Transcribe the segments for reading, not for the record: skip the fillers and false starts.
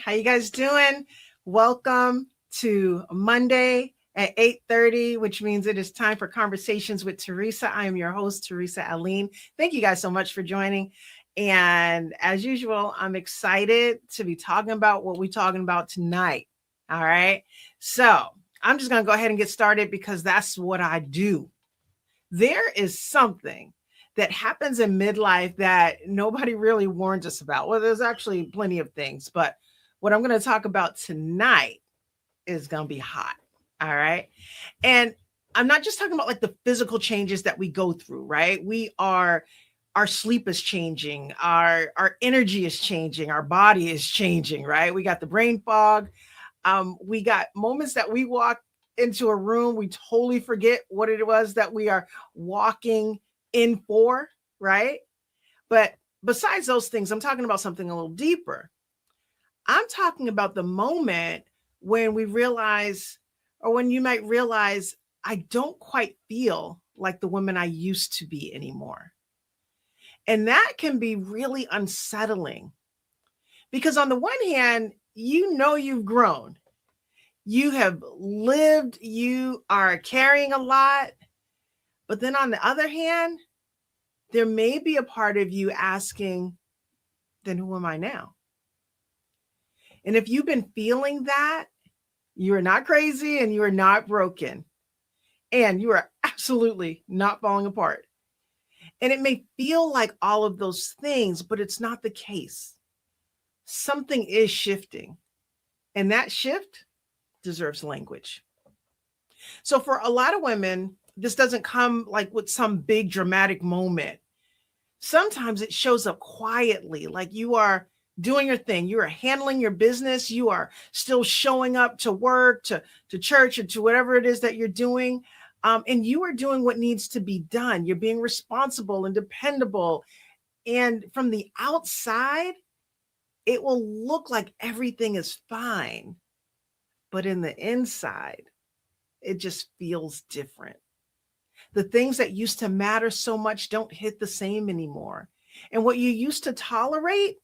How you guys doing? Welcome to Monday at 8:30, which means it is time for Conversations with Teresa. I am your host, Teresa Aline. Thank you guys so much for joining. And as usual, I'm excited to be talking about what we're talking about tonight. All right. So I'm just going to go ahead and get started because that's what I do. There is something that happens in midlife that nobody really warns us about. Well, there's actually plenty of things, but what I'm going to talk about tonight is going to be hot. All right. And I'm not just talking about like the physical changes that we go through, right? Our sleep is changing, our energy is changing, our body is changing, right? We got the brain fog. We got moments that we walk into a room, we totally forget what it was that we are walking in for, right? But besides those things, I'm talking about something a little deeper. I'm talking about the moment when we realize, or when you might realize, I don't quite feel like the woman I used to be anymore. And that can be really unsettling because, on the one hand, you know you've grown, you have lived, you are carrying a lot. But then on the other hand, there may be a part of you asking, then who am I now? And if you've been feeling that, you are not crazy and you are not broken. And you are absolutely not falling apart. And it may feel like all of those things, but it's not the case. Something is shifting. And that shift deserves language. So for a lot of women, this doesn't come like with some big dramatic moment. Sometimes it shows up quietly, like you are doing your thing. You are handling your business. You are still showing up to work, to church, or to whatever it is that you're doing. And you are doing what needs to be done. You're being responsible and dependable. And from the outside, it will look like everything is fine. But in the inside, it just feels different. The things that used to matter so much don't hit the same anymore. And what you used to tolerate,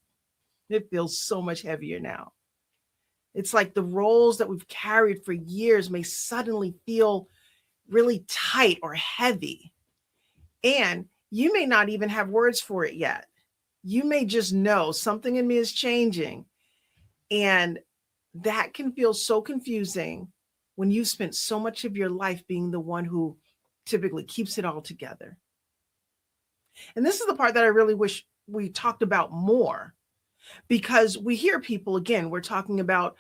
it feels so much heavier now. It's like the roles that we've carried for years may suddenly feel really tight or heavy. And you may not even have words for it yet. You may just know something in me is changing. And that can feel so confusing when you've spent so much of your life being the one who typically keeps it all together. And this is the part that I really wish we talked about more, because we hear people, again, we're talking about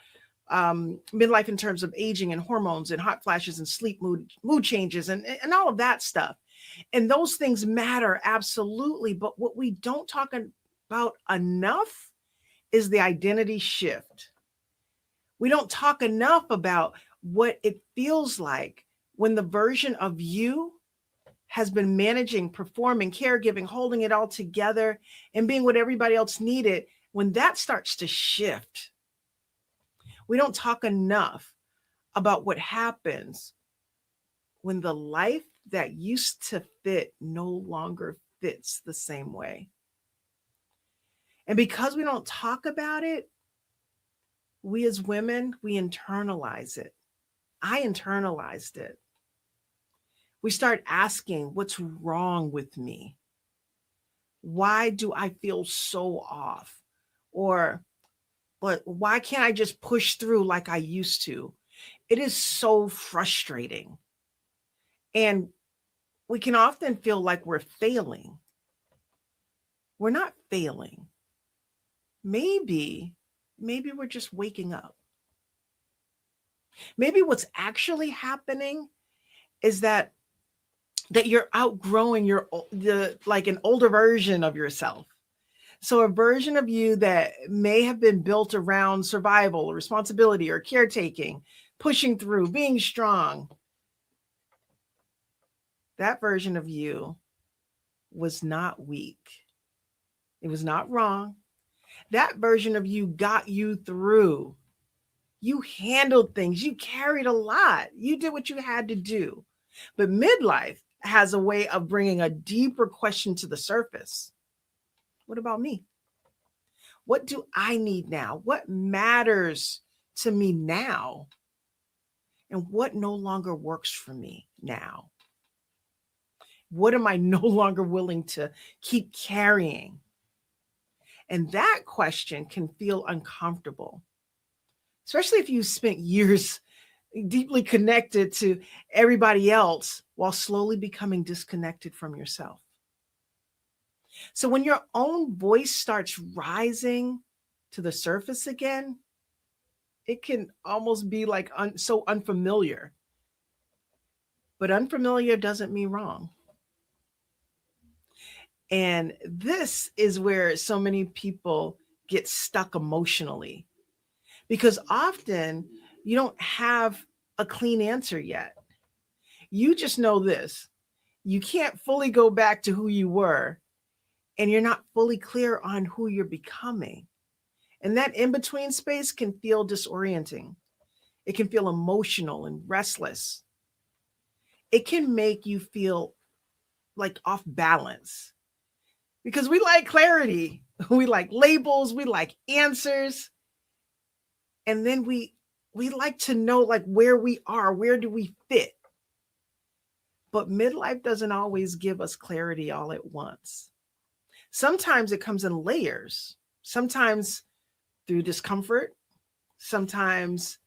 midlife in terms of aging and hormones and hot flashes and sleep mood changes and all of that stuff. And those things matter, absolutely. But what we don't talk about enough is the identity shift. We don't talk enough about what it feels like when the version of you has been managing, performing, caregiving, holding it all together, and being what everybody else needed, when that starts to shift. We don't talk enough about what happens when the life that used to fit no longer fits the same way. And because we don't talk about it, we as women, we internalize it. I internalized it. We start asking, what's wrong with me? Why do I feel so off? Or, but why can't I just push through like I used to? It is so frustrating. And we can often feel like we're failing. We're not failing. Maybe we're just waking up. Maybe what's actually happening is that you're outgrowing like an older version of yourself. So a version of you that may have been built around survival, or responsibility, or caretaking, pushing through, being strong. That version of you was not weak. It was not wrong. That version of you got you through. You handled things. You carried a lot. You did what you had to do. But midlife has a way of bringing a deeper question to the surface. What about me? What do I need now? What matters to me now? And what no longer works for me now? What am I no longer willing to keep carrying? And that question can feel uncomfortable, especially if you spent years deeply connected to everybody else while slowly becoming disconnected from yourself. So when your own voice starts rising to the surface again, it can almost be like so unfamiliar. But unfamiliar doesn't mean wrong. And this is where so many people get stuck emotionally, because often you don't have a clean answer yet. You just know this: you can't fully go back to who you were, and you're not fully clear on who you're becoming. And that in between space can feel disorienting. It can feel emotional and restless. It can make you feel like off balance, because we like clarity, we like labels, we like answers. And then we like to know like where we are, where do we fit? But midlife doesn't always give us clarity all at once. Sometimes it comes in layers, sometimes through discomfort, sometimes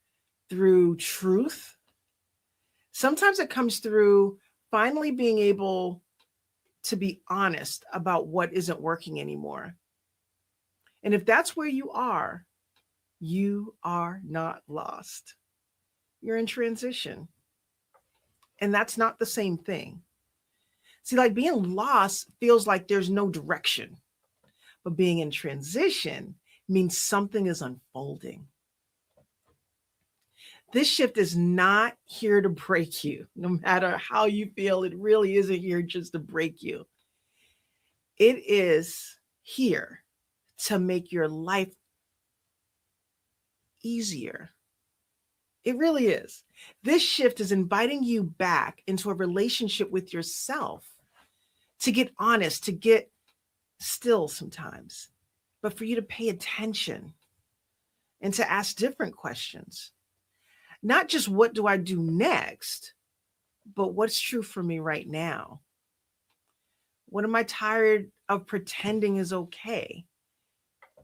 through truth. Sometimes it comes through finally being able to be honest about what isn't working anymore. And if that's where you are not lost. You're in transition. And that's not the same thing. See, like being lost feels like there's no direction, but being in transition means something is unfolding. This shift is not here to break you. No matter how you feel, it really isn't here just to break you. It is here to make your life easier. It really is. This shift is inviting you back into a relationship with yourself, to get honest, to get still sometimes, but for you to pay attention and to ask different questions. Not just what do I do next, but what's true for me right now? What am I tired of pretending is okay?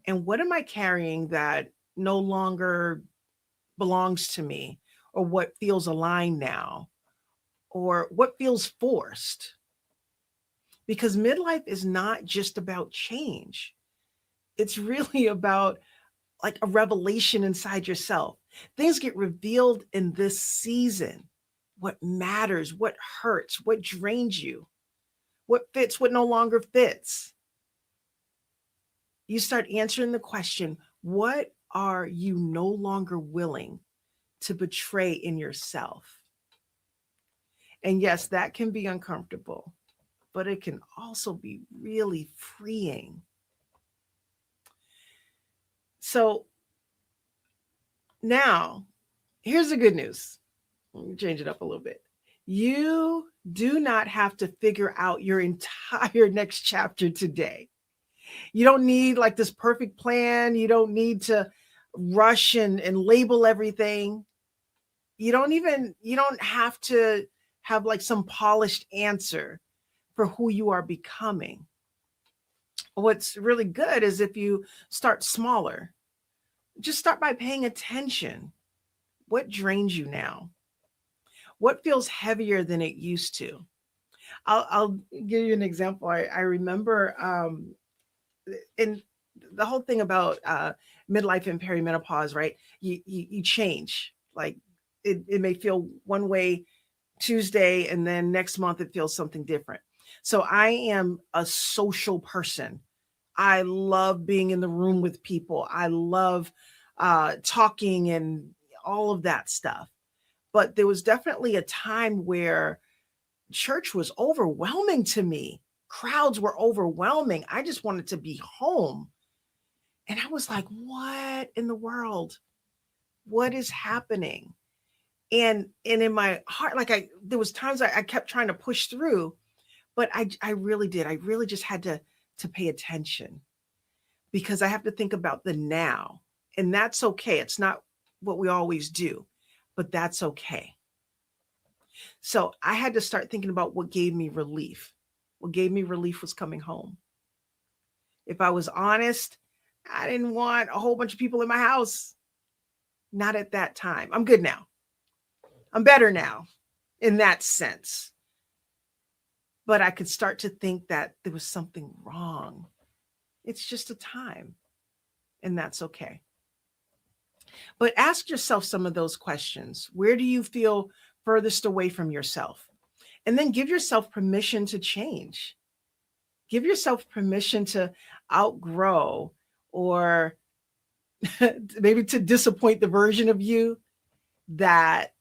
And what am I carrying that no longer belongs to me, or what feels aligned now, or what feels forced? Because midlife is not just about change. It's really about like a revelation inside yourself. Things get revealed in this season. What matters, what hurts, what drains you, what fits, what no longer fits. You start answering the question, what are you no longer willing to betray in yourself? And yes, that can be uncomfortable, but it can also be really freeing. So now, here's the good news. Let me change it up a little bit. You do not have to figure out your entire next chapter today. You don't need like this perfect plan. You don't need to rush and label everything. You don't have to have like some polished answer for who you are becoming. What's really good is if you start smaller. Just start by paying attention. What drains you now? What feels heavier than it used to? I'll give you an example. I remember in the whole thing about midlife and perimenopause, right? You change. Like it may feel one way Tuesday, and then next month it feels something different. So I am a social person. I love being in the room with people. I love talking and all of that stuff. But there was definitely a time where church was overwhelming to me. Crowds were overwhelming. I just wanted to be home. And I was like, what in the world? What is happening? And in my heart, like there was times I kept trying to push through, but I really did. I really just had to pay attention. because I have to think about the now. And that's okay. It's not what we always do, but that's okay. So I had to start thinking about what gave me relief. What gave me relief was coming home. If I was honest, I didn't want a whole bunch of people in my house. Not at that time. I'm good now. I'm better now in that sense. But I could start to think that there was something wrong. It's just a time, and that's okay. But ask yourself some of those questions. Where do you feel furthest away from yourself? And then give yourself permission to change. Give yourself permission to outgrow or maybe to disappoint the version of you that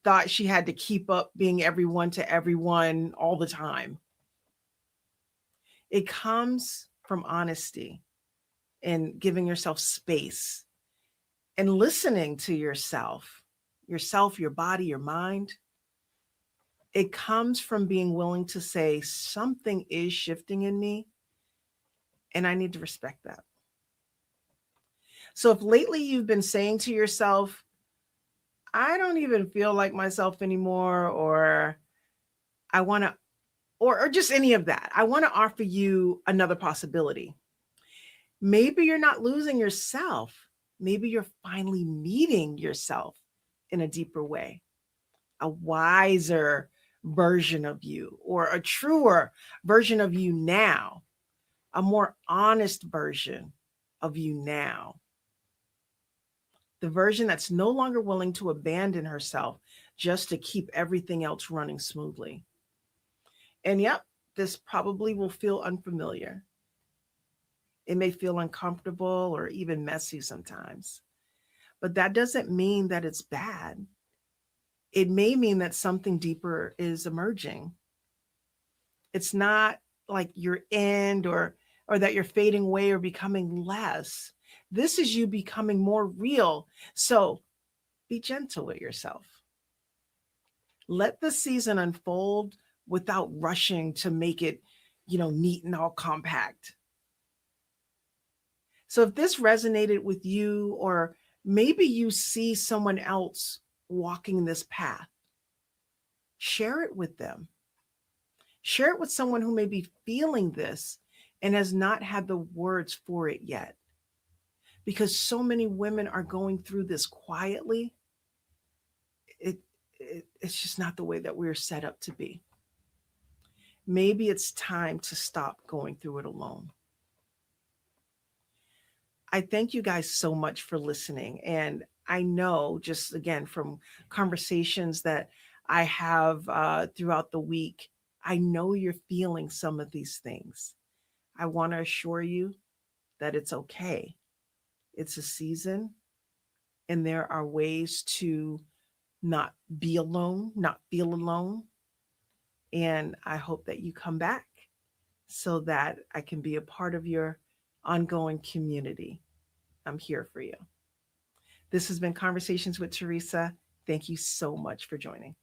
thought she had to keep up being everyone to everyone all the time. It comes from honesty and giving yourself space and listening to yourself, your body, your mind. It comes from being willing to say something is shifting in me and I need to respect that. So if lately you've been saying to yourself, I don't even feel like myself anymore, or I want to, or just any of that, I want to offer you another possibility. Maybe you're not losing yourself. Maybe you're finally meeting yourself in a deeper way, a wiser version of you, or a truer version of you now, a more honest version of you now. The version that's no longer willing to abandon herself just to keep everything else running smoothly. And yep, this probably will feel unfamiliar. It may feel uncomfortable or even messy sometimes, but that doesn't mean that it's bad. It may mean that something deeper is emerging. It's not like you're end or that you're fading away or becoming less. This is you becoming more real. So be gentle with yourself. Let the season unfold without rushing to make it, neat and all compact. So if this resonated with you, or maybe you see someone else walking this path, share it with them. Share it with someone who may be feeling this and has not had the words for it yet. Because so many women are going through this quietly. It's just not the way that we're set up to be. Maybe it's time to stop going through it alone. I thank you guys so much for listening. And I know, just again, from conversations that I have throughout the week, I know you're feeling some of these things. I want to assure you that it's okay. It's a season, and there are ways to not be alone, not feel alone. And I hope that you come back so that I can be a part of your ongoing community. I'm here for you. This has been Conversations with Teresa. Thank you so much for joining.